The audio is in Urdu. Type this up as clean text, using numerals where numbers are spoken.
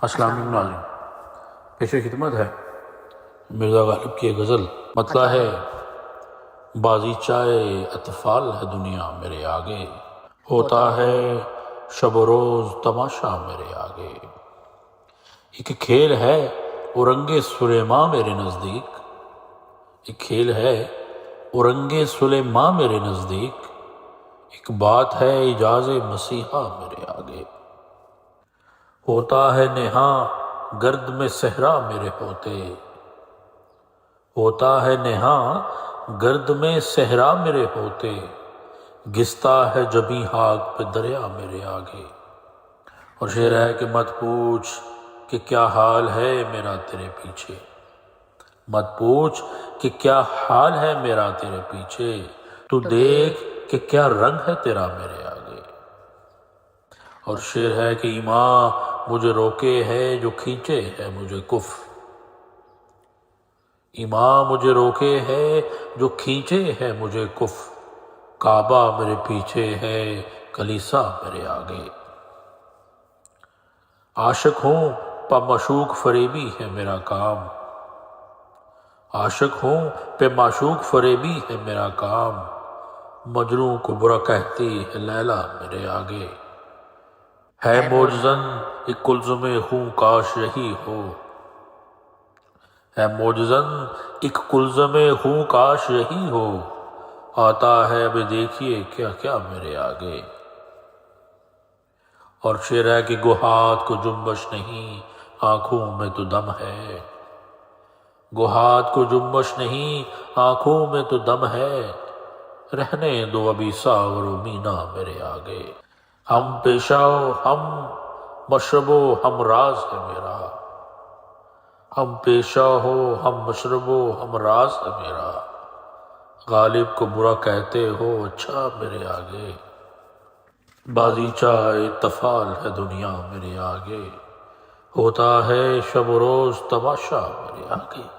السلام علیکم ناظرین، پیش خدمت ہے مرزا غالب کی ایک غزل۔ مطلع ہے بازی چائے اطفال ہے دنیا میرے آگے، ہوتا ہے شب و روز تماشا میرے آگے۔ ایک کھیل ہے اورنگ سلیماں میرے نزدیک، ایک کھیل ہے اورنگ سلیماں میرے نزدیک، ایک بات ہے اعجاز مسیحا میرے آگے۔ ہوتا ہے نہاں گرد میں صحرا میرے ہوتے، ہوتا ہے نہاں گرد میں صحرا میرے ہوتے، گستا ہے جبیں خاک پہ دریا میرے آگے۔ اور شعر ہے کہ مت پوچھ کہ کیا حال ہے میرا تیرے پیچھے، مت پوچھ کہ کیا حال ہے میرا تیرے پیچھے، تو دیکھ کہ کیا رنگ ہے تیرا میرے آگے۔ اور شعر ہے کہ ایمان مجھے روکے ہے جو کھینچے ہے مجھے کفر، ایمان مجھے روکے ہے جو کھینچے ہے مجھے کفر، کعبہ میرے پیچھے ہے کلیسا میرے آگے۔ عاشق ہوں پہ معشوق فریبی ہے میرا کام، عاشق ہوں پہ معشوق فریبی ہے میرا کام، مجنوں کو برا کہتی ہے لیلا میرے آگے۔ ہے معجزن ایک کلزم خوں کاش یہی ہو، ہے معجزن ایک کلزم خوں کاش یہی ہو، آتا ہے اب دیکھیے کیا کیا میرے آگے۔ اور شعر ہے کہ گہات کو جنبش نہیں آنکھوں میں تو دم ہے، گہات کو جنبش نہیں آنکھوں میں تو دم ہے، رہنے دو ابھی ساغر و مینا میرے آگے۔ ہم پیشہ ہم مشرب و ہم راز ہے میرا، ہم پیشہ ہو ہم مشرب و ہم راز ہے میرا، غالب کو برا کہتے ہو اچھا میرے آگے، بازی چائے اطفال ہے دنیا میرے آگے، ہوتا ہے شب و روز تماشا میرے آگے۔